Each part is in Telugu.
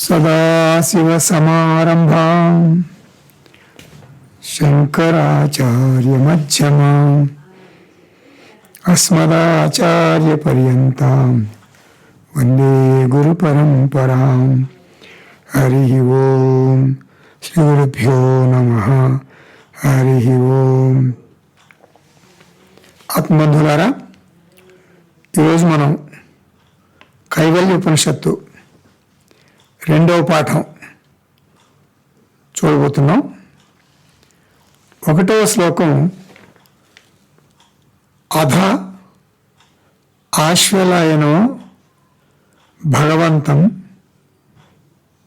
సదాశివసమారంభాం శంకరాచార్యమధ్యమాం అస్మదాచార్యపర్యంతాం వందే గురుపరంపరాం. హరి ఓం. శ్రీ గురుభ్యో నమః. హరి ఓం. ఆత్మబంధులారా, ఈరోజు మనం కైవల్య ఉపనిషత్తు 2వ పాఠం చూడబోతున్నాం. 1వ శ్లోకం, అధ ఆశ్వలాయనో భగవంతం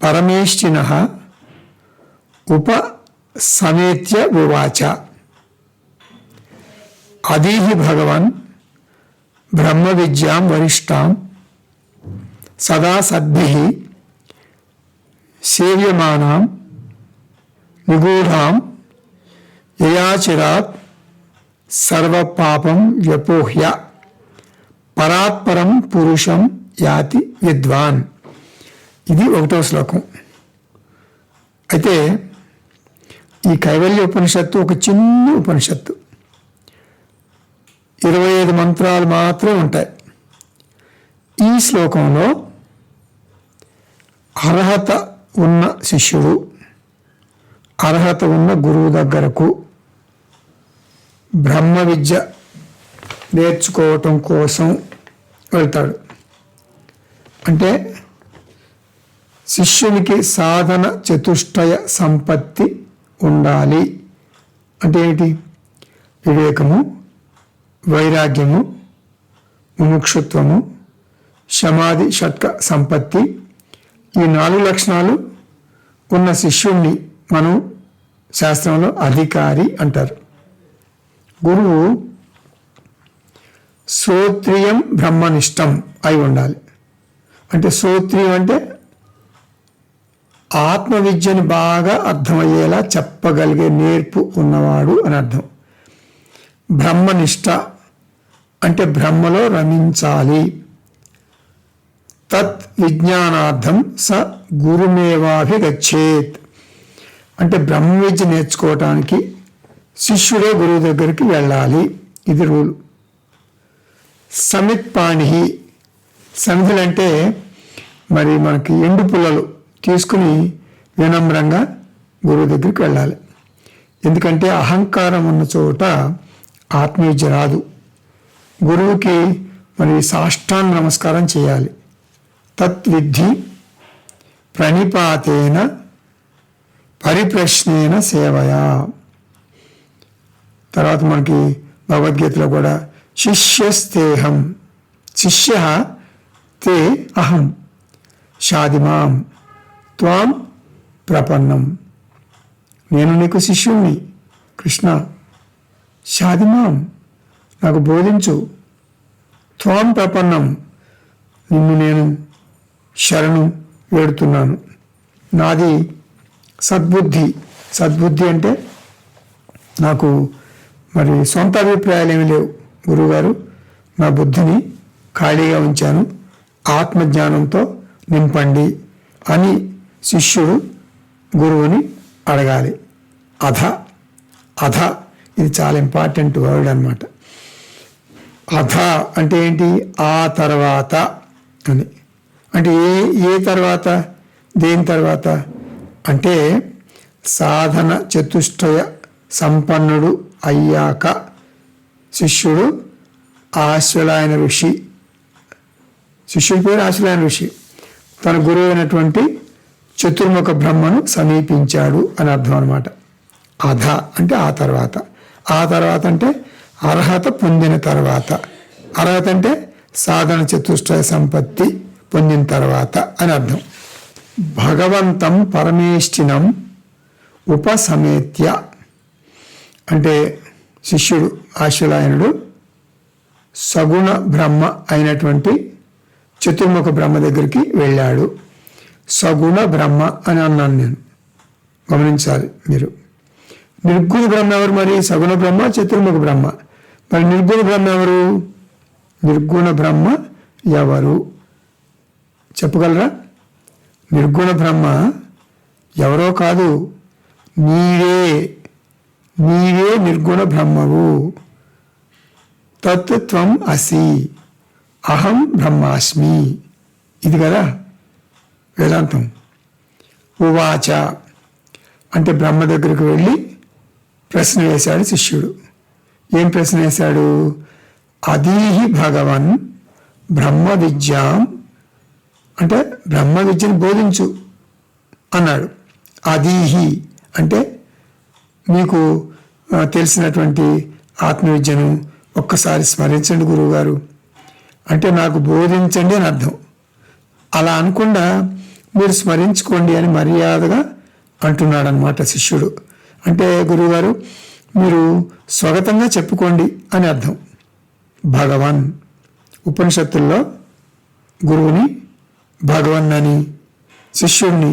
పరమేష్ఠినః ఉపసమేత్య ఉవాచ. అదీహి భగవన్ బ్రహ్మ విద్యాం వరిష్టాం సదా సద్భిః సేవ్యమానాం నిగూఢాం యయాచిరాత్ సర్వపాపం వ్యపోహ్య పరాత్పరం పురుషం యాతి విద్వాన్. ఇది 1వ శ్లోకం. అయితే ఈ కైవల్య ఉపనిషత్తు ఒక చిన్న ఉపనిషత్తు, 25 మంత్రాలు మాత్రమే ఉంటాయి. ఈ శ్లోకంలో అర్హత ఉన్న శిష్యుడు అర్హత ఉన్న గురువు దగ్గరకు బ్రహ్మ విద్య నేర్చుకోవటం కోసం వెళ్తాడు. అంటే శిష్యునికి సాధన చతుష్టయ సంపత్తి ఉండాలి. అంటే ఏంటి? వివేకము, వైరాగ్యము, ముముక్షుత్వము, సమాధి, షట్క సంపత్తి, ఈ 4 లక్షణాలు ఉన్న శిష్యుణ్ణి మనం శాస్త్రంలో అధికారి అంటారు. గురువు శ్రోత్రియం బ్రహ్మనిష్టం అయి ఉండాలి. అంటే శ్రోత్రియం అంటే ఆత్మ విద్యని బాగా అర్థమయ్యేలా చెప్పగలిగే నేర్పు ఉన్నవాడు అని అర్థం. బ్రహ్మనిష్ట అంటే బ్రహ్మలో రమించాలి. తత్ విజ్ఞానార్థం స గురుమేవాభిగచ్చేత్ అంటే బ్రహ్మ విద్య నేర్చుకోవటానికి శిష్యుడే గురువు దగ్గరికి వెళ్ళాలి. ఇది రూలు. సమిత్పాణి, సమిధులంటే మరి మనకి ఎండు పుల్లలు తీసుకుని వినమ్రంగా గురువు దగ్గరికి వెళ్ళాలి. ఎందుకంటే అహంకారం ఉన్న చోట ఆత్మవిద్య రాదు. గురువుకి మరి సాష్టాంగ నమస్కారం చేయాలి. తత్విద్ధి ప్రణిపాతేన పరిప్రశ్నేన సేవయా. తర్వాత మనకి భగవద్గీతలో కూడా శిష్యస్తేహం, శిష్య తే అహం షాదిమాం త్వాం ప్రపన్నం. నేను నీకు శిష్యుణ్ణి కృష్ణ, షాదిమాం నాకు బోధించు, త్వాం ప్రపన్నం నిన్ను నేను శరణు వేడుతున్నాను. నాది సద్బుద్ధి. సద్బుద్ధి అంటే నాకు మరి సొంత అభిప్రాయాలు ఏమీ లేవు గురువుగారు, నా బుద్ధిని ఖాళీగా ఉంచాను, ఆత్మజ్ఞానంతో నింపండి అని శిష్యుడు గురువుని అడగాలి. అధ, అధ ఇది చాలా ఇంపార్టెంట్ వర్డ్ అన్నమాట. అధ అంటే ఏంటి? ఆ తర్వాత అని. అంటే ఏ తర్వాత, దేని తర్వాత అంటే సాధన చతుష్టయ సంపన్నుడు అయ్యాక శిష్యుడు ఆశ్వలాయన ఋషి, శిష్యుడి పేరు ఆశ్వలాయన ఋషి, తన గురువు అయినటువంటి చతుర్ముఖ బ్రహ్మను సమీపించాడు అని అర్థం అనమాట. అధ అంటే ఆ తర్వాత. ఆ తర్వాత అంటే అర్హత పొందిన తర్వాత. అర్హత అంటే సాధన చతుష్టయ సంపత్తి పొందిన తర్వాత అని అర్థం. భగవంతం పరమేష్ఠినం ఉపసమేత్య అంటే శిష్యుడు ఆశ్వలాయనుడు సగుణ బ్రహ్మ అయినటువంటి చతుర్ముఖ బ్రహ్మ దగ్గరికి వెళ్ళాడు. సగుణ బ్రహ్మ అని అన్నాను నేను, గమనించాలి మీరు. నిర్గుణ బ్రహ్మ ఎవరు మరి? సగుణ బ్రహ్మ, చతుర్ముఖ బ్రహ్మ. మరి నిర్గుణ బ్రహ్మ ఎవరు? నిర్గుణ బ్రహ్మ ఎవరు చెప్పగలరా? నిర్గుణ బ్రహ్మ ఎవరో కాదు, నీవే నిర్గుణ బ్రహ్మవు. తత్వం అసి, అహం బ్రహ్మాస్మి. ఇది కదా వేదాంతం. ఉవాచ అంటే బ్రహ్మ దగ్గరకు వెళ్ళి ప్రశ్న వేశాడు శిష్యుడు. ఏం ప్రశ్న వేశాడు? అదీహి భగవన్ బ్రహ్మ విద్యాం, అంటే బ్రహ్మ విద్యను బోధించు అన్నాడు. అదీహి అంటే మీకు తెలిసినటువంటి ఆత్మవిద్యను ఒక్కసారి స్మరించండి గురువుగారు, అంటే నాకు బోధించండి అని అర్థం. అలా అనకుండా మీరు స్మరించుకోండి అని మర్యాదగా అంటున్నాడు అన్నమాట శిష్యుడు. అంటే గురువుగారు మీరు స్వాగతంగా చెప్పుకోండి అని అర్థం. భగవాన్ ఉపనిషత్తుల్లో గురువుని భగవన్ అని, శిష్యుడిని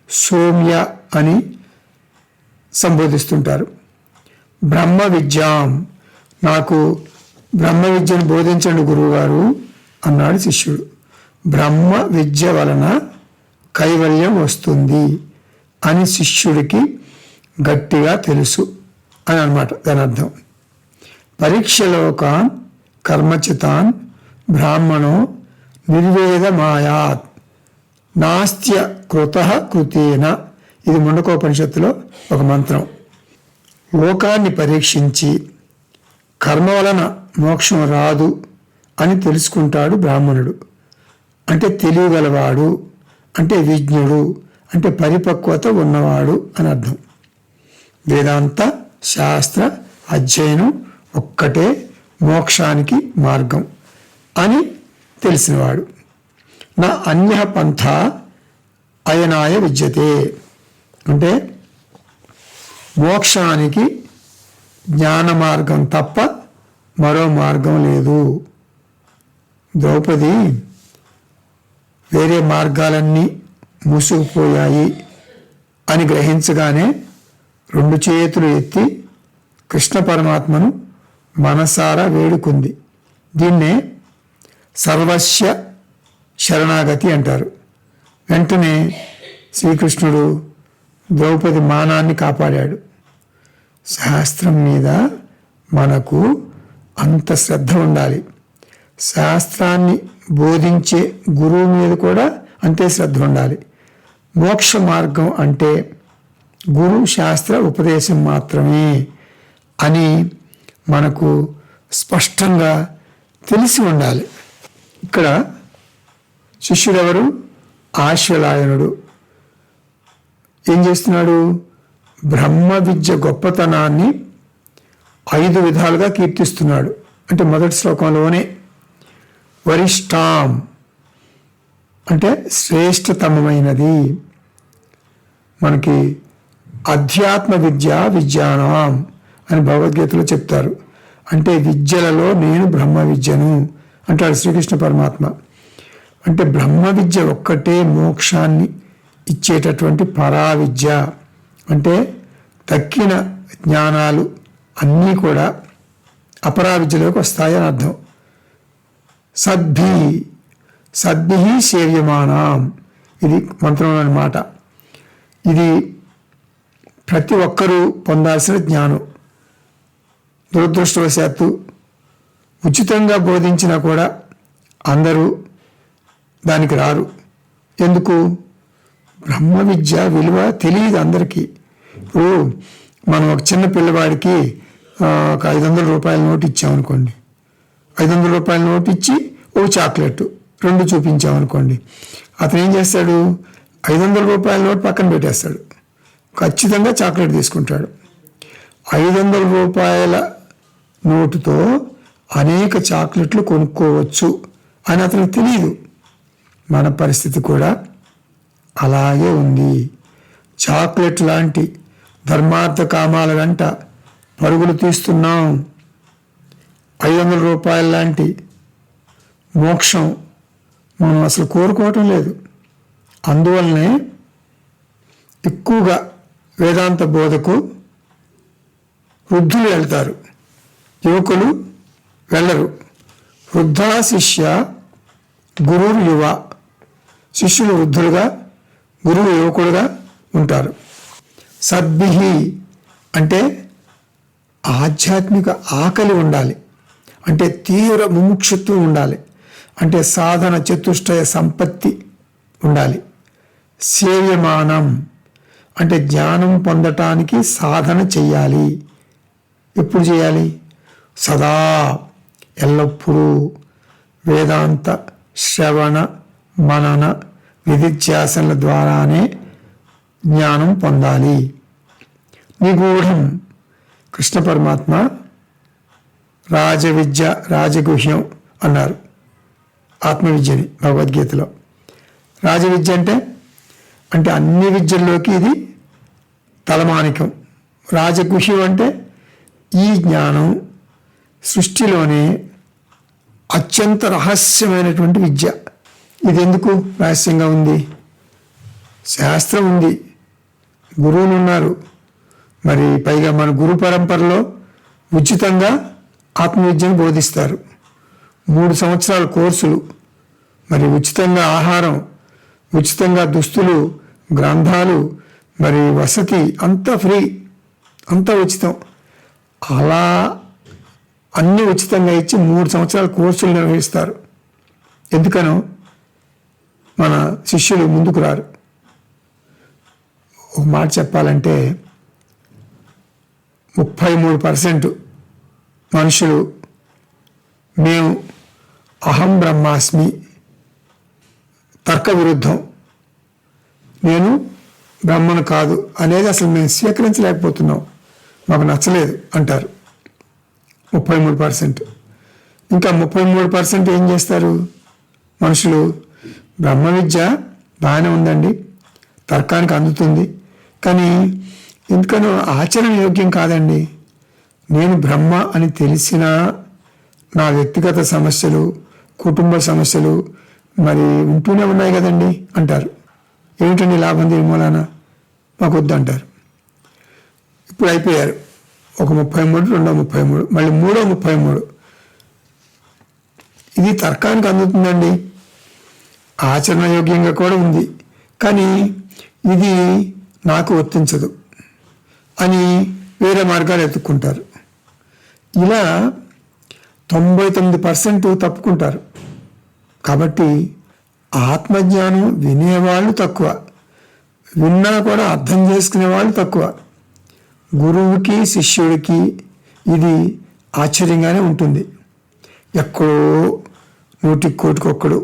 సౌమ్య అని సంబోధిస్తుంటారు. బ్రహ్మ విద్యాం, నాకు బ్రహ్మ విద్యను బోధించండి గురువుగారు అన్నాడు శిష్యుడు. బ్రహ్మ విద్య వలన కైవల్యం వస్తుంది అని శిష్యుడికి గట్టిగా తెలుసు అని అన్నమాట దాని అర్థం. పరీక్షలోకాన్ కర్మచితాన్ బ్రాహ్మణో నిర్వేదమాయాత్ నాస్త్య కృతః కృతేన. ఇది ముండకోపనిషత్తులో ఒక మంత్రం. లోకాన్ని పరీక్షించి కర్మ వలన మోక్షం రాదు అని తెలుసుకుంటాడు బ్రాహ్మణుడు. అంటే తెలియగలవాడు, అంటే విజ్ఞుడు, అంటే పరిపక్వత ఉన్నవాడు అని అర్థం. వేదాంత శాస్త్ర అధ్యయనం ఒక్కటే మోక్షానికి మార్గం అని తెలిసినవాడు. నా అన్య పంథ అయనాయ విద్యతే, అంటే మోక్షానికి జ్ఞాన మార్గం తప్ప మరో మార్గం లేదు. ద్రౌపది వేరే మార్గాలన్నీ మూసుకుపోయాయి అని గ్రహించగానే 2 చేతులు ఎత్తి కృష్ణ పరమాత్మను మనసారా వేడుకుంది. దీన్నే సర్వస్య శరణాగతి అంటారు. వెంటనే శ్రీకృష్ణుడు ద్రౌపది మానాన్ని కాపాడాడు. శాస్త్రం మీద మనకు అంత శ్రద్ధ ఉండాలి. శాస్త్రాన్ని బోధించే గురువు మీద కూడా అంతే శ్రద్ధ ఉండాలి. మోక్ష మార్గం అంటే గురు శాస్త్ర ఉపదేశం మాత్రమే అని మనకు స్పష్టంగా తెలిసి ఉండాలి. ఇక్కడ శిష్యుడెవరు? ఆశ్వలాయనుడు. ఏం చేస్తున్నాడు? బ్రహ్మ విద్య గొప్పతనాన్ని 5 విధాలుగా కీర్తిస్తున్నాడు. అంటే మొదటి శ్లోకంలోనే వరిష్టాం అంటే శ్రేష్టతమైనది. మనకి అధ్యాత్మ విద్యానాం అని భగవద్గీతలో చెప్తారు. అంటే విద్యలలో నేను బ్రహ్మ విద్యను అంటాడు శ్రీకృష్ణ పరమాత్మ. అంటే బ్రహ్మ విద్య ఒక్కటే మోక్షాన్ని ఇచ్చేటటువంటి పరా విద్య. అంటే తక్కిన జ్ఞానాలు అన్నీ కూడా అపరా విద్యలోకి వస్తాయని అర్థం. సద్భి సేవ్యమానం, ఇది మంత్రంలోని మాట. ఇది ప్రతి ఒక్కరూ పొందాల్సిన జ్ఞానం. దురదృష్టవశాత్తు ఉచితంగా బోధించినా కూడా అందరూ దానికి రారు. ఎందుకు? బ్రహ్మ విద్య విలువ తెలియదు అందరికీ. ఇప్పుడు మనం ఒక చిన్న పిల్లవాడికి ఒక 500 రూపాయల నోటు ఇచ్చామనుకోండి, 500 రూపాయల నోటు ఇచ్చి ఓ చాక్లెట్ 2 చూపించామనుకోండి, అతను ఏం చేస్తాడు? 500 రూపాయల నోటు పక్కన పెట్టేస్తాడు, ఖచ్చితంగా చాక్లెట్ తీసుకుంటాడు. 500 రూపాయల నోటుతో అనేక చాక్లెట్లు కొనుక్కోవచ్చు అని అతనికి తెలియదు. మన పరిస్థితి కూడా అలాగే ఉంది. చాక్లెట్ లాంటి ధర్మార్థ కామాల వెంట పరుగులు తీస్తున్నాం. 500 రూపాయల లాంటి మోక్షం మనం అసలు కోరుకోవటం లేదు. అందువల్లనే ఎక్కువగా వేదాంత బోధకు వృద్ధులు వెళ్తారు, యువకులు వెళ్ళరు. వృద్ధా శిష్య గురుర్ యువ, శిష్యులు వృద్ధులుగా గురువు యువకుడుగా ఉంటారు. సద్భిహి అంటే ఆధ్యాత్మిక ఆకలి ఉండాలి, అంటే తీవ్ర ముముక్షుత్వం ఉండాలి, అంటే సాధన చతుష్టయ సంపత్తి ఉండాలి. సేవ్యమానం అంటే జ్ఞానం పొందటానికి సాధన చెయ్యాలి. ఎప్పుడు చేయాలి? సదా, ఎల్లప్పుడూ వేదాంత శ్రవణ మనన విధిధ్యాసనల ద్వారానే జ్ఞానం పొందాలి. నిగూఢం కృష్ణ పరమాత్మ రాజవిద్య రాజగుహ్యం అన్నారు ఆత్మవిద్యని భగవద్గీతలో. రాజవిద్య అంటే అన్ని విద్యల్లోకి ఇది తలమానికం. రాజగుహ్యం అంటే ఈ జ్ఞానం సృష్టిలోనే అత్యంత రహస్యమైనటువంటి విద్య. ఇది ఎందుకు రహస్యంగా ఉంది? శాస్త్రం ఉంది, గురువులు ఉన్నారు, మరి పైగా మన గురు పరంపరలో ఉచితంగా ఆత్మవిద్యను బోధిస్తారు. 3 సంవత్సరాల కోర్సులు, మరి ఉచితంగా ఆహారం, ఉచితంగా దుస్తులు, గ్రంథాలు, మరి వసతి అంతా ఫ్రీ, అంతా ఉచితం. అలా అన్నీ ఉచితంగా ఇచ్చి 3 సంవత్సరాల కోర్సులు నిర్వహిస్తారు. ఎందుకనో మన శిష్యులు ముందుకు రారు. ఒక మాట చెప్పాలంటే 33% మనుషులు మేము అహం బ్రహ్మాస్మి, తర్క విరుద్ధం, నేను బ్రహ్మను కాదు అనేది అసలు మేము స్వీకరించలేకపోతున్నాం, మాకు నచ్చలేదు అంటారు 33%. ఇంకా 33% ఏం చేస్తారు మనుషులు? బ్రహ్మ విద్య బాగానే ఉందండి, తర్కానికి అందుతుంది, కానీ ఎందుకనో ఆచరణ యోగ్యం కాదండి. నేను బ్రహ్మ అని తెలిసినా నా వ్యక్తిగత సమస్యలు, కుటుంబ సమస్యలు మరి ఉంటూనే ఉన్నాయి కదండి అంటారు. ఏమిటండి లాభం దీని మూలాన? మాకు వద్దంటారు. ఇప్పుడు అయిపోయారు ఒక 33, రెండో 33, మళ్ళీ మూడో 33. ఇది తర్కానికి అందుతుందండి, ఆచరణ యోగ్యంగా కూడా ఉంది, కానీ ఇది నాకు వర్తించదు అని వేరే మార్గాలు ఎత్తుక్కుంటారు. ఇలా 99% తప్పుకుంటారు. కాబట్టి ఆత్మజ్ఞానం వినేవాళ్ళు తక్కువ, విన్నా కూడా అర్థం చేసుకునే వాళ్ళు తక్కువ. గురువుకి శిష్యుడికి ఇది ఆశ్చర్యంగానే ఉంటుంది. ఎక్కడో 100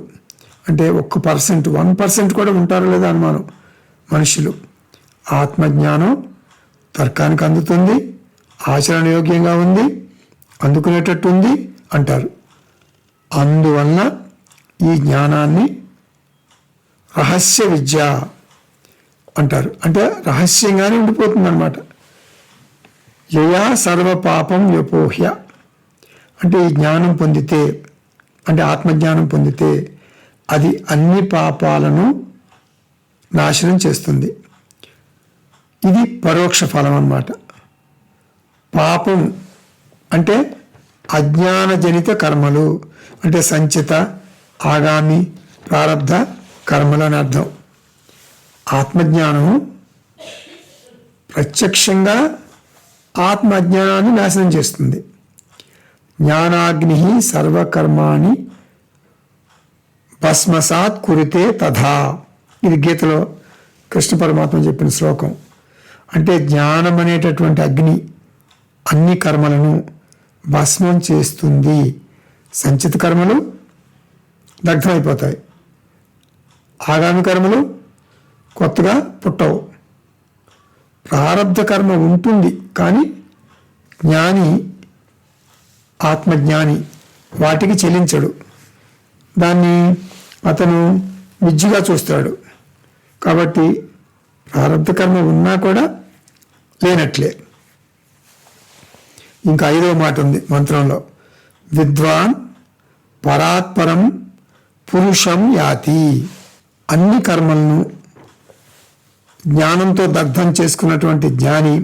అంటే 1% కూడా ఉంటారో లేదో అనుమానం. మనుషులు ఆత్మజ్ఞానం తర్కానికి అందుతుంది, ఆచరణ యోగ్యంగా ఉంది, అందుకునేటట్టు ఉంది అంటారు. అందువలన ఈ జ్ఞానాన్ని రహస్య విద్య అంటారు. అంటే రహస్యంగానే ఉండిపోతుంది అన్నమాట. యయా సర్వ పాపం వ్యపోహ్య అంటే ఈ జ్ఞానం పొందితే, అంటే ఆత్మజ్ఞానం పొందితే అది అన్ని పాపాలను నాశనం చేస్తుంది. ఇది పరోక్ష ఫలం అన్నమాట. పాపం అంటే అజ్ఞానజనిత కర్మలు, అంటే సంచిత, ఆగామి, ప్రారబ్ధ కర్మలు అని అర్థం. ఆత్మజ్ఞానము ప్రత్యక్షంగా ఆత్మ అజ్ఞానాన్ని నాశనం చేస్తుంది. జ్ఞానాగ్ని సర్వకర్మాణి భస్మసాత్ కురితే తథా. ఇది గీతలో కృష్ణ పరమాత్మ చెప్పిన శ్లోకం. అంటే జ్ఞానం అనేటటువంటి అగ్ని అన్ని కర్మలను భస్మం చేస్తుంది. సంచిత కర్మలు దగ్ధమైపోతాయి, ఆగామి కర్మలు కొత్తగా పుట్టవు. ప్రారబ్ధ కర్మ ఉంటుంది, కానీ జ్ఞాని, ఆత్మజ్ఞాని వాటికి చెల్లించడు. దాన్ని అతను విద్యగా చూస్తాడు. కాబట్టి ప్రారబ్ధ కర్మ ఉన్నా కూడా లేనట్లే. ఇంకా 5వ మాట ఉంది మంత్రంలో, విద్వాన్ పరాత్పరం పురుషం యాతి. అన్ని కర్మలను జ్ఞానంతో దగ్ధం చేసుకున్నటువంటి జ్ఞాని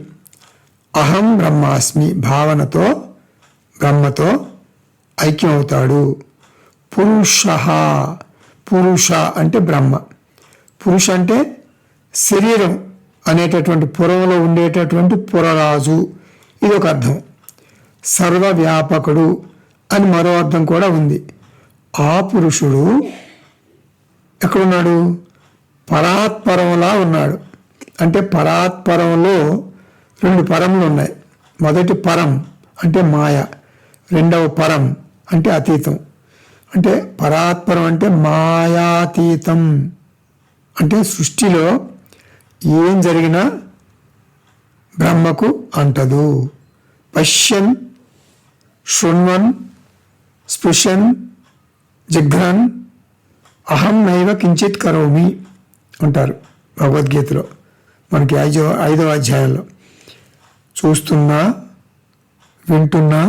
అహం బ్రహ్మాస్మి భావనతో బ్రహ్మతో ఐక్యమవుతాడు. పురుష, పురుష అంటే బ్రహ్మ, పురుష అంటే శరీరం అనేటటువంటి పురంలో ఉండేటటువంటి పురరాజు, ఇది ఒక అర్థం. సర్వవ్యాపకుడు అని మరో అర్థం కూడా ఉంది. ఆ పురుషుడు ఎక్కడున్నాడు? పరాత్పరంలా ఉన్నాడు. అంటే పరాత్పరంలో 2 పరములు ఉన్నాయి. మొదటి పరం అంటే మాయ, రెండవ పరం అంటే అతీతం. అంటే పరాత్పరం అంటే మాయాతీతం. అంటే సృష్టిలో ఏం జరిగినా బ్రహ్మకు అంటదు. పశ్యన్ శృణ్వన్ స్పృశన్ జిఘ్రన్ అహం నైవ కించిత్ కరోమి అంటారు భగవద్గీతలో, మనకి 5వ అధ్యాయంలో. చూస్తున్నా, వింటున్నా,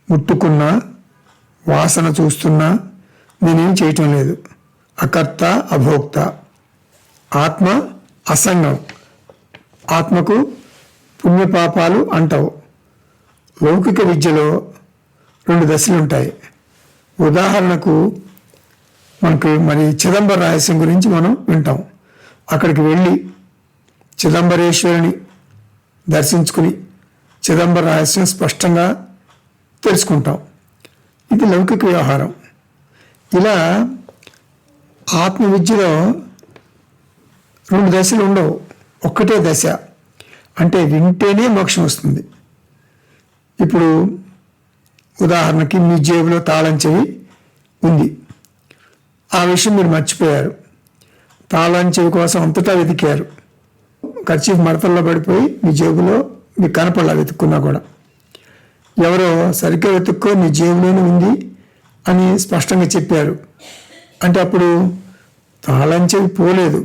ముట్టుకున్నా, వాసన చూస్తున్నా నేనేం చేయటం లేదు. అకర్త అభోక్త. ఆత్మ అసంగం. ఆత్మకు పుణ్యపాపాలు అంటవు. లౌకిక విద్యలో 2 దశలు ఉంటాయి. ఉదాహరణకు మనకు మరి చిదంబర రహస్యం గురించి మనం వింటాం. అక్కడికి వెళ్ళి చిదంబరేశ్వరుని దర్శించుకుని చిదంబర రహస్యం స్పష్టంగా తెలుసుకుంటాం. ఇది లౌకిక వ్యవహారం. ఇలా ఆత్మ విద్యలో 2 దశలు ఉండవు, ఒక్కటే దశ. అంటే వింటేనే మోక్షం వస్తుంది. ఇప్పుడు ఉదాహరణకి మీ జేబులో తాళం చెవి ఉంది. ఆ విషయం మీరు మర్చిపోయారు. తాళం చెవి కోసం అంతటా వెతికారు. కర్చీఫ్ మడతల్లో పడిపోయి మీ జేబులో మీకు కనపడలా వెతుక్కున్నా కూడా. ఎవరో సరిగ్గా వెతుక్కో నీ జేబులోనే ఉంది అని స్పష్టంగా చెప్పారు. అంటే అప్పుడు తాళం చెవి పోలేదు,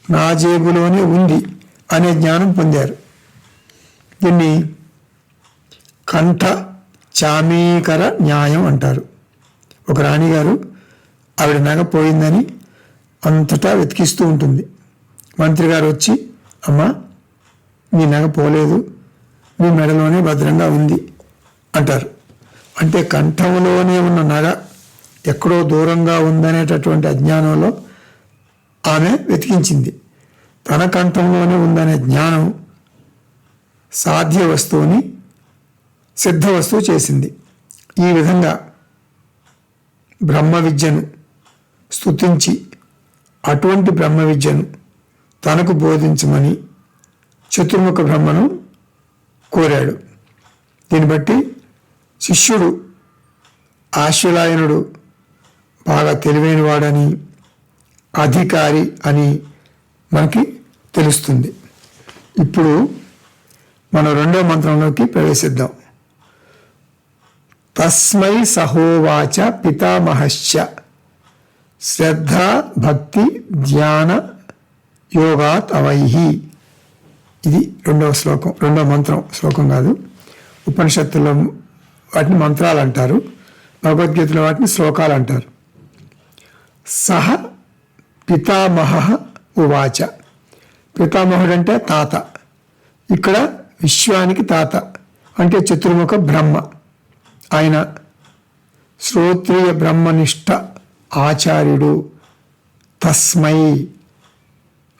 నా జేబులోనే ఉంది అనే జ్ఞానం పొందారు. దీన్ని కంఠ చామీకర న్యాయం అంటారు. ఒక రాణిగారు ఆవిడ నగ పోయిందని అంతటా వెతికిస్తూ ఉంటుంది. మంత్రి గారు వచ్చి, అమ్మా మీ నగ పోలేదు, మీ మెడలోనే భద్రంగా ఉంది అంటారు. అంటే కంఠంలోనే ఉన్న నగ ఎక్కడో దూరంగా ఉందనేటటువంటి అజ్ఞానంలో ఆమె వెతికించింది. తన కంఠంలోనే ఉందనే జ్ఞానం సాధ్య వస్తువుని సిద్ధ వస్తువు చేసింది. ఈ విధంగా బ్రహ్మ విద్యను స్తుతించి అటువంటి బ్రహ్మ విద్యను తనకు బోధించమని చతుర్ముఖ బ్రహ్మను కోరాడు. దీన్ని బట్టి శిష్యుడు ఆశ్వలాయనుడు బాగా తెలివైనవాడని, అధికారి అని మనకి తెలుస్తుంది. ఇప్పుడు మనం 2వ మంత్రంలోకి ప్రవేశిద్దాం. తస్మై సహోవాచ పితామహశ్చ శ్రద్ధ భక్తి ధ్యాన యోగాత్ అవైహి. ఇది 2వ శ్లోకం, 2వ మంత్రం. శ్లోకం కాదు. ఉపనిషత్తుల్లో వాటిని మంత్రాలు అంటారు, భగవద్గీతలో వాటిని శ్లోకాలు అంటారు. సహ పితామహ ఉవాచ. పితామహుడు అంటే తాత. ఇక్కడ విశ్వానికి తాత అంటే చతుర్ముఖ బ్రహ్మ. ఆయన శ్రోత్రియ బ్రహ్మనిష్ట ఆచార్యుడు. తస్మై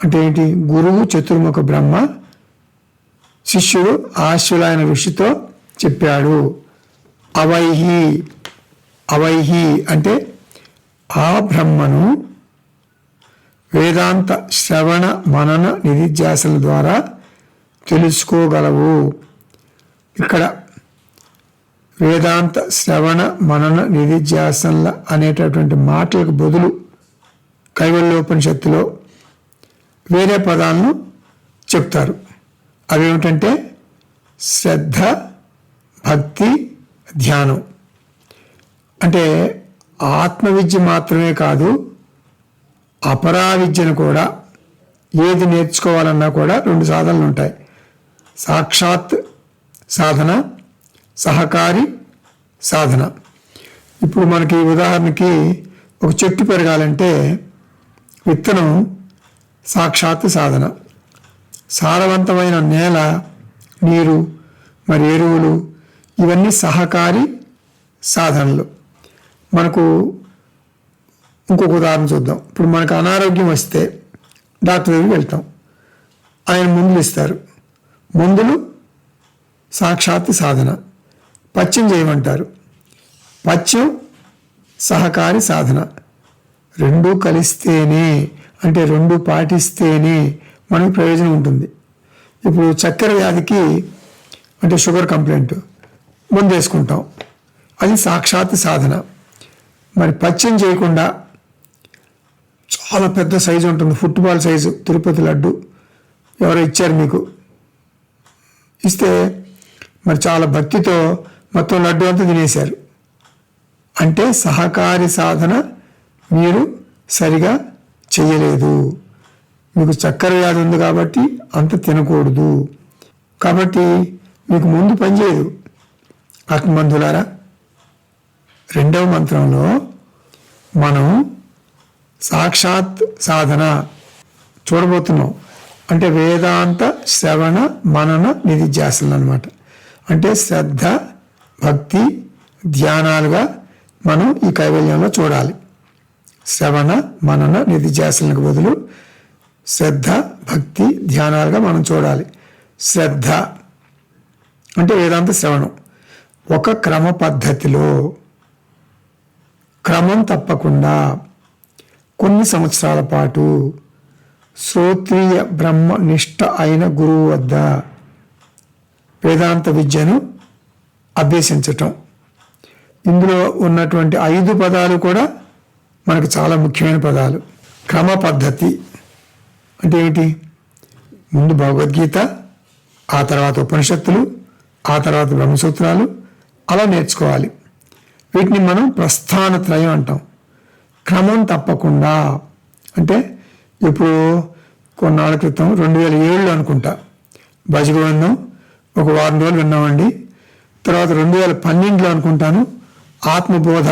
అంటే ఏంటి? గురువు చతుర్ముఖ బ్రహ్మ, శిష్యుడు ఆశ్వలాయన ఋషితో చెప్పాడు. అవైహి, అవైహి అంటే ఆ బ్రహ్మను వేదాంత శ్రవణ మనన నిధిధ్యాసల ద్వారా తెలుసుకోగలవు. ఇక్కడ వేదాంత శ్రవణ మనన నిధిధ్యాసనల అనేటటువంటి మాటలకు బదులు కైవల్యోపనిషత్తులో వేరే పదాలను చెప్తారు. అవేమిటంటే శ్రద్ధ, భక్తి, ధ్యానం. అంటే ఆత్మవిద్య మాత్రమే కాదు, అపరా విద్యను కూడా ఏది నేర్చుకోవాలన్నా కూడా 2 సాధనలు ఉంటాయి. సాక్షాత్ సాధన, సహకారి సాధన. ఇప్పుడు మనకి ఉదాహరణకి ఒక చెట్టు పెరగాలంటే విత్తనం సాక్షాత్ సాధన, సారవంతమైన నేల, నీరు, మరి ఎరువులు, ఇవన్నీ సహకారి సాధనలు. మనకు ఇంకొక ఉదాహరణ చూద్దాం. ఇప్పుడు మనకు అనారోగ్యం వస్తే డాక్టర్ దగ్గరికి వెళ్తాం, ఆయన మందులు ఇస్తారు. మందులు సాక్షాత్ సాధన. పథ్యం చేయమంటారు, పథ్యం సహకారి సాధన. రెండూ కలిస్తేనే, అంటే రెండు పాటిస్తేనే మనకు ప్రయోజనం ఉంటుంది. ఇప్పుడు చక్కెర వ్యాధికి, అంటే షుగర్ కంప్లైంట్, మందు వేసుకుంటాం, అది సాక్షాత్ సాధన. మరి పథ్యం చేయకుండా చాలా పెద్ద సైజు ఉంటుంది, ఫుట్బాల్ సైజు తిరుపతి లడ్డు ఎవరో ఇచ్చారు మీకు, ఇస్తే మరి చాలా భక్తితో మొత్తం లడ్డు అంతా తినేశారు. అంటే సహకారి సాధన మీరు సరిగా చేయలేదు. మీకు చక్కెర వ్యాధి ఉంది కాబట్టి అంత తినకూడదు, కాబట్టి మీకు ముందు పనిచేయదు. ఆత్మబంధులారా, రెండవ మంత్రంలో మనం సాక్షాత్ సాధన చూడబోతున్నాం. అంటే వేదాంత శ్రవణ మనన నిధిధ్యాసనలు అనమాట. అంటే శ్రద్ధ, భక్తి, ధ్యానాలుగా మనం ఈ కైవల్యంలో చూడాలి. శ్రవణ మనన నిధిధ్యాసనలకు బదులు శ్రద్ధ, భక్తి, ధ్యానాలుగా మనం చూడాలి. శ్రద్ధ అంటే వేదాంత శ్రవణం, ఒక క్రమ పద్ధతిలో, క్రమం తప్పకుండా కొన్ని సంవత్సరాల పాటు శ్రోత్రియ బ్రహ్మనిష్ట అయిన గురువు వద్ద వేదాంత విద్యను అభ్యసించటం. ఇందులో ఉన్నటువంటి 5 పదాలు కూడా మనకు చాలా ముఖ్యమైన పదాలు. క్రమ పద్ధతి అంటే ఏమిటి? ముందు భగవద్గీత, ఆ తర్వాత ఉపనిషత్తులు, ఆ తర్వాత బ్రహ్మసూత్రాలు, అలా నేర్చుకోవాలి. వీటిని మనం ప్రస్థానత్రయం అంటాం. క్రమం తప్పకుండా అంటే ఇప్పుడు కొన్నాళ్ళ క్రితం 2007 అనుకుంటా భజగోవిందం ఒక వారం రోజులు విన్నామండి. తర్వాత 2012 అనుకుంటాను ఆత్మబోధ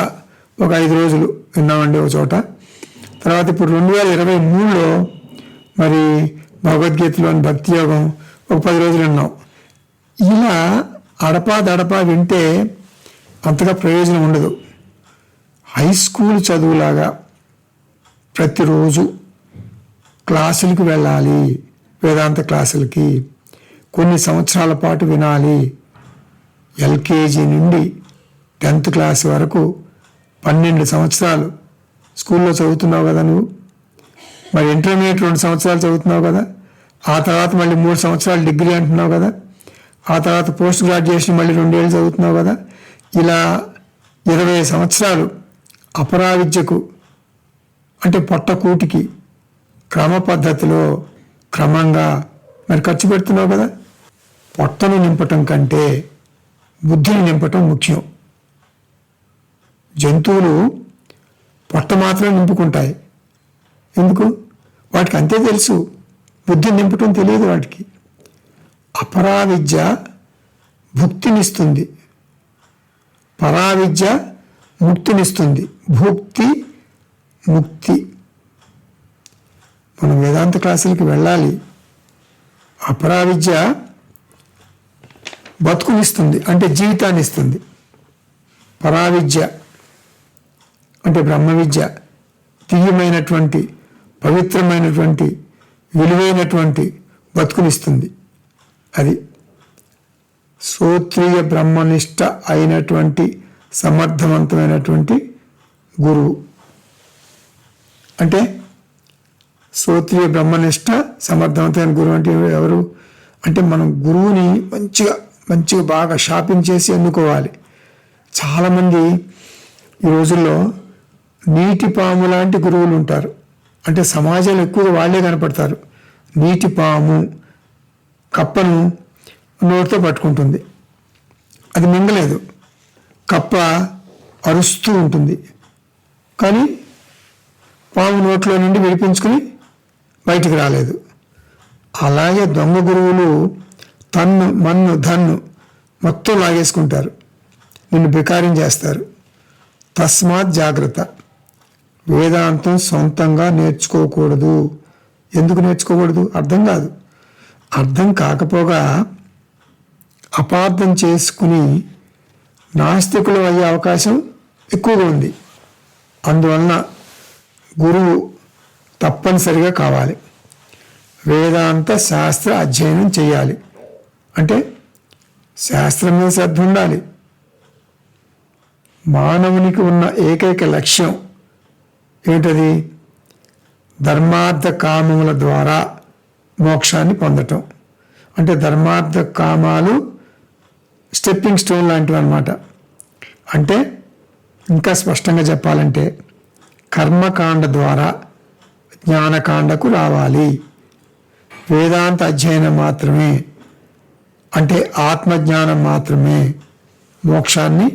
ఒక 5 రోజులు విన్నామండి ఒక చోట. తర్వాత ఇప్పుడు 2023లో మరి భగవద్గీతలోని భక్తి యోగం ఒక 10 రోజులు విన్నాం. ఇలా అడపా వింటే అంతగా ప్రయోజనం ఉండదు. హై స్కూల్ చదువులాగా ప్రతిరోజు క్లాసులకి వెళ్ళాలి, వేదాంత క్లాసులకి కొన్ని సంవత్సరాల పాటు వినాలి. ఎల్కేజీ నుండి 10th క్లాస్ వరకు 12 సంవత్సరాలు స్కూల్లో చదువుతున్నావు కదా నువ్వు. మరి ఇంటర్మీడియట్ 2 సంవత్సరాలు చదువుతున్నావు కదా, ఆ తర్వాత మళ్ళీ 3 సంవత్సరాలు డిగ్రీ అంటున్నావు కదా, ఆ తర్వాత పోస్ట్ గ్రాడ్యుయేషన్ మళ్ళీ 2 ఏళ్ళు చదువుతున్నావు కదా. ఇలా 20 సంవత్సరాలు అపరావిద్యకు అంటే పొట్టకూటికి క్రమ పద్ధతిలో క్రమంగా మరి ఖర్చు పెడుతున్నావు కదా. పొట్టను నింపటం కంటే బుద్ధిని నింపటం ముఖ్యం. జంతువులు పొట్ట మాత్రం నింపుకుంటాయి. ఎందుకు? వాటికి అంతే తెలుసు, బుద్ధిని నింపటం తెలియదు వాటికి. అపరావిద్య భుక్తినిస్తుంది, పరావిద్య ముక్తినిస్తుంది. భుక్తి, ముక్తి. మనం వేదాంత క్లాసులకి వెళ్ళాలి. అపరావిద్య బతుకునిస్తుంది, అంటే జీవితాన్ని ఇస్తుంది. పరావిద్య అంటే బ్రహ్మ విద్య దివ్యమైనటువంటి, పవిత్రమైనటువంటి, విలువైనటువంటి బతుకునిస్తుంది. అది శ్రోత్రియ బ్రహ్మనిష్ట అయినటువంటి సమర్థవంతమైనటువంటి గురువు. అంటే శ్రోత్రియ బ్రహ్మనిష్ట సమర్థవంతమైన గురువు అంటే ఎవరు? అంటే మనం గురువుని మంచిగా బాగా షాపింగ్ చేసి ఎన్నుకోవాలి. చాలామంది ఈ రోజుల్లో నీటి పాము లాంటి గురువులు ఉంటారు. అంటే సమాజంలో ఎక్కువగా వాళ్ళే కనపడతారు. నీటి పాము కప్పను నోటితో పట్టుకుంటుంది, అది మింగలేదు. కప్ప అరుస్తూ ఉంటుంది, కానీ పాము నోట్లో నుండి విడిపించుకుని బయటికి రాలేదు. అలాగే దొంగ గురువులు తన్ను, మన్ను, ధన్ను మొత్తం లాగేసుకుంటారు, నిన్ను బికారం చేస్తారు. తస్మాత్ జాగ్రత్త. వేదాంతం సొంతంగా నేర్చుకోకూడదు. ఎందుకు నేర్చుకోకూడదు? అర్థం కాదు. అర్థం కాకపోగా అపార్థం చేసుకుని నాస్తికులు అయ్యే అవకాశం ఎక్కువగా ఉంది. అందువలన గురువు తప్పనిసరిగా కావాలి. వేదాంత శాస్త్ర అధ్యయనం చేయాలి. అంటే శాస్త్రం మీద శ్రద్ధ ఉండాలి. మానవునికి ఉన్న ఏకైక లక్ష్యం ఏమిటది? ధర్మార్థ కామముల ద్వారా మోక్షాన్ని పొందటం. అంటే ధర్మార్థ కామాలు స్టెప్పింగ్ స్టోన్ లాంటివి అన్నమాట. అంటే ఇంకా స్పష్టంగా చెప్పాలంటే కర్మకాండ ద్వారా జ్ఞానకాండకు రావాలి. వేదాంత అధ్యయనం మాత్రమే, అంటే ఆత్మజ్ఞానం మాత్రమే మోక్షాన్ని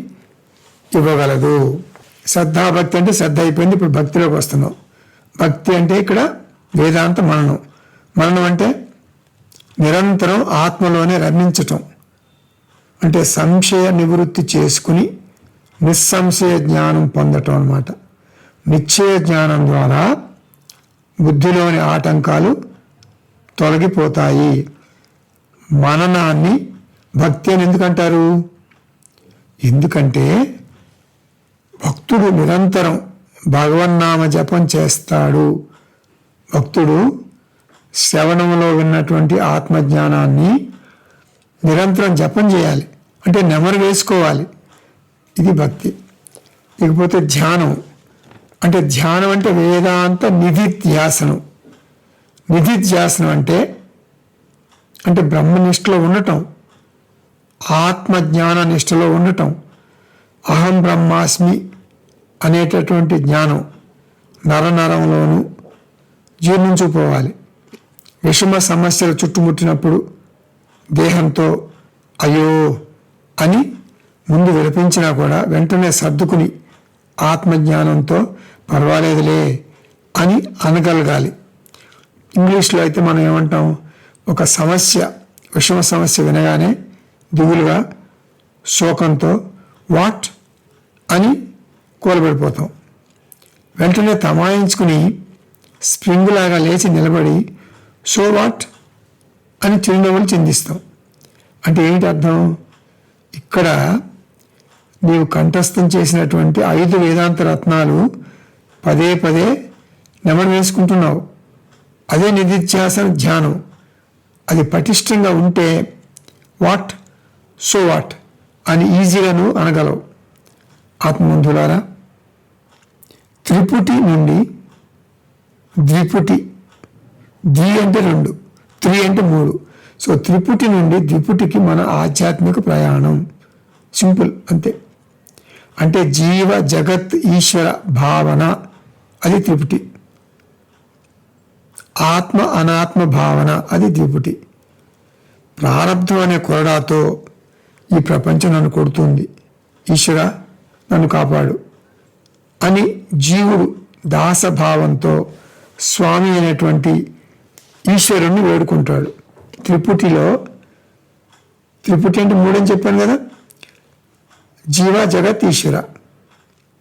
ఇవ్వగలదు. శ్రద్ధాభక్తి అంటే శ్రద్ధ అయిపోయింది, ఇప్పుడు భక్తిలోకి వస్తున్నాం. భక్తి అంటే ఇక్కడ వేదాంత మననం. మననం అంటే నిరంతరం ఆత్మలోనే రమించటం. అంటే సంశయ నివృత్తి చేసుకుని నిస్సంశయ జ్ఞానం పొందటం అన్నమాట. నిశ్చయ జ్ఞానం ద్వారా బుద్ధిలోని ఆటంకాలు తొలగిపోతాయి. మననాన్ని భక్తి అని ఎందుకంటారు? ఎందుకంటే భక్తుడు నిరంతరం భగవన్నామ జపం చేస్తాడు. భక్తుడు శ్రవణంలో విన్నటువంటి ఆత్మజ్ఞానాన్ని నిరంతరం జపం చేయాలి, అంటే నెమరు వేసుకోవాలి. ఇది భక్తి. ఇకపోతే ధ్యానం. అంటే ధ్యానం అంటే వేదాంత నిధిధ్యాసనం. నిధిధ్యాసనం అంటే బ్రహ్మనిష్టలో ఉండటం, ఆత్మజ్ఞాన నిష్టలో ఉండటం. అహం బ్రహ్మాస్మి అనేటటువంటి జ్ఞానం నరనరంలోనూ జీర్ణించుకుపోవాలి. విషమ సమస్యలు చుట్టుముట్టినప్పుడు దేహంతో అయ్యో అని ముందు విలపించినా కూడా వెంటనే సర్దుకుని ఆత్మజ్ఞానంతో పర్వాలేదులే అని అనగలగాలి. ఇంగ్లీష్లో అయితే మనం ఏమంటాం? ఒక సమస్య, విషమ సమస్య వినగానే దిగులుగా శోకంతో వాట్ అని కూలబడిపోతాం. వెంటనే తమాయించుకుని స్ప్రింగ్ లాగా లేచి నిలబడి సో వాట్ అని చిరునవ్వులు చిందిస్తాం. అంటే ఏంటి అర్థం? ఇక్కడ నీవు కంఠస్థం చేసినటువంటి 5 వేదాంత రత్నాలు పదే పదే నెమరు వేసుకుంటున్నావు. అదే నిధిధ్యాసన ధ్యానం. అది పటిష్టంగా ఉంటే వాట్ సో వాట్ అని ఈజీగా నువ్వు అనగలవు. ఆత్మబంధువులారా, త్రిపుటి నుండి ద్విపుటి, ద్వి అంటే 2, త్రి అంటే 3. సో త్రిపుటి నుండి ద్విపుటికి మన ఆధ్యాత్మిక ప్రయాణం. సింపుల్, అంతే. అంటే జీవ జగత్ ఈశ్వర భావన, అది త్రిపుటి. ఆత్మ అనాత్మ భావన, అది ద్విపుటి. ప్రారబ్ధం అనే కొరడాతో ఈ ప్రపంచం నన్ను కొడుతుంది, ఈశ్వర నన్ను కాపాడు అని జీవుడు దాసభావంతో స్వామి అనేటువంటి ఈశ్వరుణ్ణి వేడుకుంటాడు. త్రిపుటి అంటే 3 అని చెప్పాను కదా, జీవ జగత్ ఈశ్వర.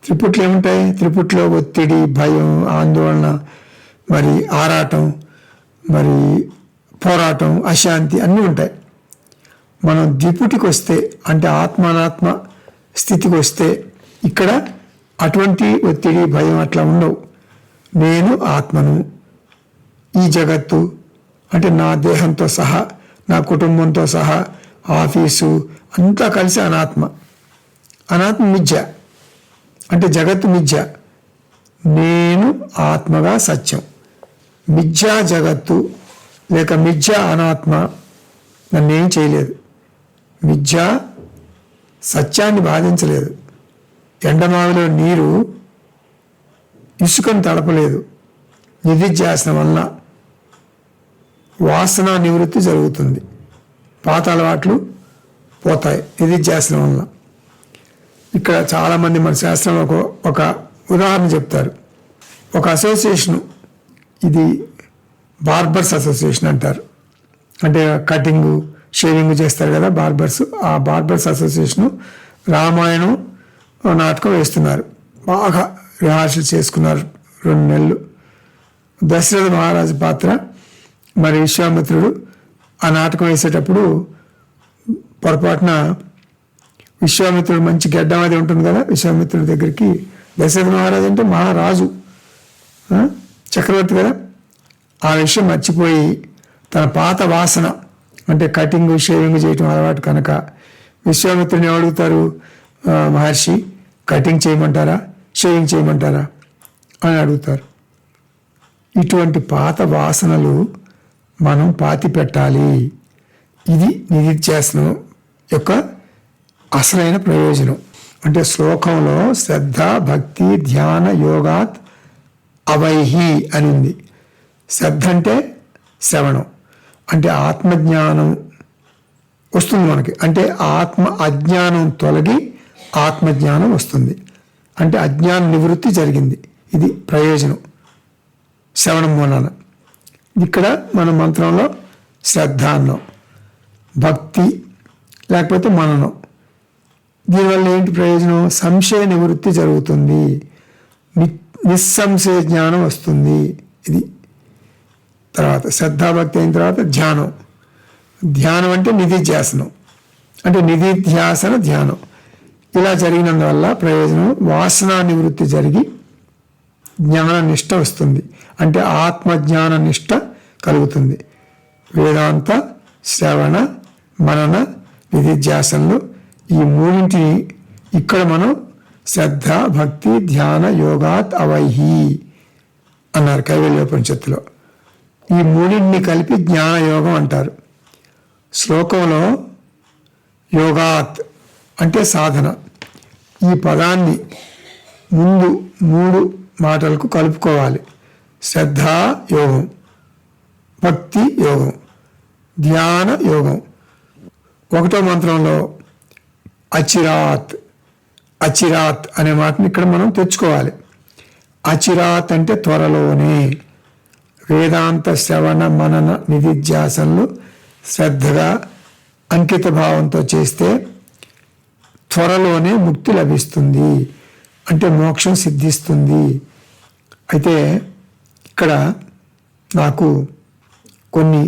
త్రిపుట్లు ఏముంటాయి? త్రిపుట్లో ఒత్తిడి, భయం, ఆందోళన, మరి ఆరాటం, మరి పోరాటం, అశాంతి అన్నీ ఉంటాయి. మనం ద్విపుటికి వస్తే, అంటే ఆత్మానాత్మ స్థితికి వస్తే ఇక్కడ అటువంటి ఒత్తిడి, భయం అట్లా ఉండవు. నేను ఆత్మను, ఈ జగత్తు అంటే నా దేహంతో సహా, నా కుటుంబంతో సహా, ఆఫీసు అంతా కలిసి అనాత్మ. అనాత్మ మిథ్య, అంటే జగత్తు మిథ్య, నేను ఆత్మగా సత్యం. మిథ్యా జగత్తు లేక మిథ్యా అనాత్మ నన్నేం చేయలేదు. మిథ్యా సత్యాన్ని బాధించలేదు. ఎండమావిలో నీరు ఇసుకను తడపలేదు. నిధిధ్యాసనం వలన వాసన నివృత్తి జరుగుతుంది, పాత అలవాట్లు పోతాయి నిధిధ్యాసనం వలన. ఇక్కడ చాలామంది మన శాస్త్రంలో ఒక ఉదాహరణ చెప్తారు. ఒక అసోసియేషను, ఇది బార్బర్స్ అసోసియేషన్ అంటారు. అంటే కటింగు, షేవింగ్ చేస్తారు కదా బార్బర్స్. ఆ బార్బర్స్ అసోసియేషను రామాయణం నాటకం వేస్తున్నారు. బాగా రిహార్సల్ చేసుకున్నారు 2 నెలలు. దశరథ మహారాజు పాత్ర, మరి విశ్వామిత్రుడు. ఆ నాటకం వేసేటప్పుడు పొరపాటున విశ్వామిత్రుడు మంచి గెడ్డం అది ఉంటుంది కదా, విశ్వామిత్రుడి దగ్గరికి దశరథ మహారాజు అంటే మహారాజు, చక్రవర్తి కదా, ఆ విషయం మర్చిపోయి తన పాత వాసన అంటే కటింగ్ షేవింగ్ చేయటం అలవాటు కనుక విశ్వామిత్రుని అడుగుతారు, మహర్షి కటింగ్ చేయమంటారా షేవింగ్ చేయమంటారా అని అడుగుతారు. ఇటువంటి పాత వాసనలు మనం పాతి పెట్టాలి. ఇది నిధిధ్యాసనం యొక్క అసలైన ప్రయోజనం. అంటే శ్లోకంలో శ్రద్ధ భక్తి ధ్యాన యోగాత్ అవైహి అని ఉంది. శ్రద్ధ అంటే శ్రవణం, అంటే ఆత్మజ్ఞానం వస్తుంది మనకి. అంటే ఆత్మ అజ్ఞానం తొలగి ఆత్మజ్ఞానం వస్తుంది. అంటే అజ్ఞాన నివృత్తి జరిగింది. ఇది ప్రయోజనం శ్రవణం మూలాన. ఇక్కడ మన మంత్రంలో శ్రద్ధ అన్నాం, భక్తి లేకపోతే మననం. దీనివల్ల ఏంటి ప్రయోజనం? సంశయ నివృత్తి జరుగుతుంది, నిస్సంశయ జ్ఞానం వస్తుంది. ఇది తర్వాత శ్రద్ధాభక్తి అయిన తర్వాత ధ్యానం. ధ్యానం అంటే నిధిధ్యాసనం, అంటే నిధిధ్యాసన ధ్యానం. ఇలా జరిగినందువల్ల ప్రయోజనం వాసనా నివృత్తి జరిగి జ్ఞాన నిష్ట వస్తుంది. అంటే ఆత్మజ్ఞాన నిష్ట కలుగుతుంది. వేదాంత శ్రవణ మనన నిధిధ్యాసనలు ఈ మూడింటిని ఇక్కడ మనం శ్రద్ధ భక్తి ధ్యాన యోగాత్ అవైహి అన్నారు కైవల్యోపనిషత్తులో. ఈ మూడింటిని కలిపి జ్ఞానయోగం అంటారు. శ్లోకంలో యోగాత్ అంటే సాధన. ఈ పదాన్ని ముందు 3 మాటలకు కలుపుకోవాలి. శ్రద్ధా యోగం, భక్తి యోగం, ధ్యాన యోగం. 1వ మంత్రంలో అచిరాత్, అచిరాత్ అనే మాటని ఇక్కడ మనం తెచ్చుకోవాలి. అచిరాత్ అంటే త్వరలోనే. వేదాంత శ్రవణ మనన నిధిధ్యాసనలు శ్రద్ధగా అంకిత భావంతో చేస్తే త్వరలోనే ముక్తి లభిస్తుంది, అంటే మోక్షం సిద్ధిస్తుంది. అయితే ఇక్కడ నాకు కొన్ని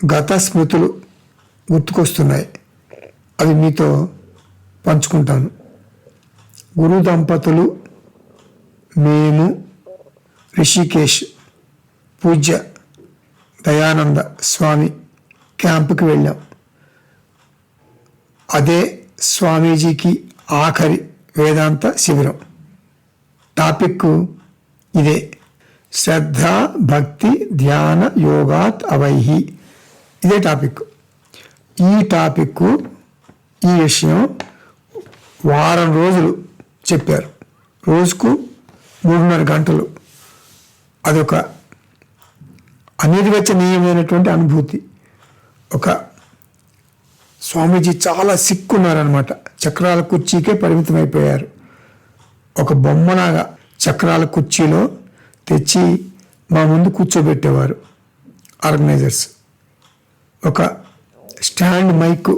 గత స్మృతులు గుర్తుకొస్తున్నాయి, అవి మీతో పంచుకుంటాను. గురు దంపతులు మేము రిషికేశ్ పూజ్య దయానంద స్వామి క్యాంపుకి వెళ్ళాం. అదే స్వామీజీకి ఆఖరి వేదాంత శిబిరం. టాపిక్ ఇదే, శ్రద్ధ భక్తి ధ్యాన యోగాత్ అవైహి. ఇదే టాపిక్. ఈ టాపిక్ ఈ విషయం వారం రోజులు చెప్పారు. రోజుకు 3.5 గంటలు. అదొక అనిర్వచనీయమైనటువంటి అనుభూతి. ఒక స్వామీజీ చాలా సిక్కున్నారనమాట. చక్రాల కుర్చీకే పరిమితమైపోయారు. ఒక బొమ్మలాగా చక్రాల కుర్చీలో తెచ్చి మా ముందు కూర్చోబెట్టేవారు ఆర్గనైజర్స్. ఒక స్టాండ్ మైక్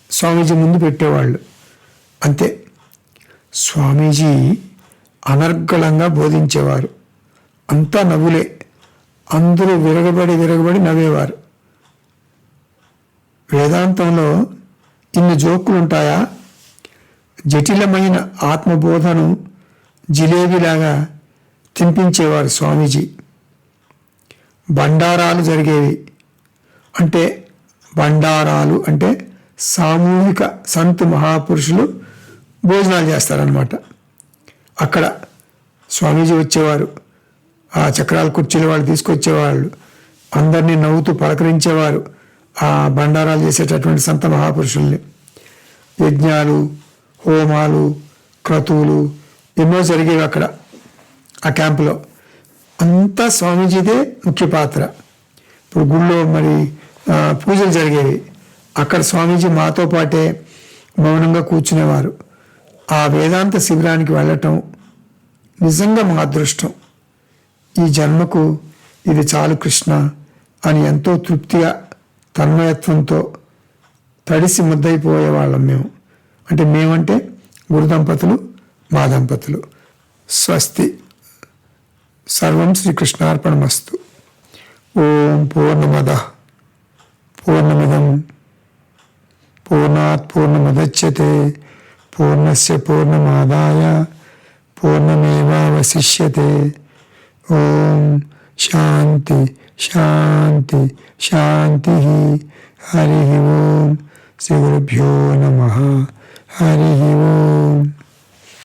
స్వామీజీ ముందు పెట్టేవాళ్ళు. అంతే. స్వామీజీ అనర్గళంగా బోధించేవారు. అంతా నవ్వులే. అందరూ విరగబడి నవ్వేవారు. వేదాంతంలో ఇన్ని జోకులు ఉంటాయా? జటిలమైన ఆత్మబోధను జిలేబీలాగా తినిపించేవారు స్వామీజీ. బండారాలు జరిగేవి. అంటే బండారాలు అంటే సామూహిక సంతు మహాపురుషులు భోజనాలు చేస్తారనమాట. అక్కడ స్వామీజీ వచ్చేవారు. ఆ చక్రాల కుర్చీలు వాళ్ళు తీసుకొచ్చేవాళ్ళు. అందరినీ నవ్వుతూ పలకరించేవారు ఆ బండారాలు చేసేటటువంటి సంత మహాపురుషుల్ని. యజ్ఞాలు, హోమాలు, క్రతువులు ఎన్నో జరిగేవి అక్కడ ఆ క్యాంపులో. అంతా స్వామీజీదే ముఖ్య పాత్ర. ఇప్పుడు గుళ్ళో మరి పూజలు జరిగేవి. అక్కడ స్వామీజీ మాతో పాటే మౌనంగా కూర్చునేవారు. ఆ వేదాంత శిబిరానికి వెళ్ళటం నిజంగా మా అదృష్టం. ఈ జన్మకు ఇది చాలు కృష్ణ అని ఎంతో తృప్తిగా తన్మయత్వంతో తడిసి ముద్దయిపోయేవాళ్ళం మేము. అంటే మేమంటే గురు దంపతులు, మా దంపతులు. స్వస్తి. సర్వం శ్రీకృష్ణార్పణమస్తు. ఓం పూర్ణమదః పూర్ణమిదం పూర్ణాత్ పూర్ణముదచ్యతే పూర్ణస్య పూర్ణమాదాయ పూర్ణమేవావశిష్యతే. ఓం శాంతి శాంతి శాంతి. హరి ఓం. శ్రీ గురుభ్యో నమః. హరి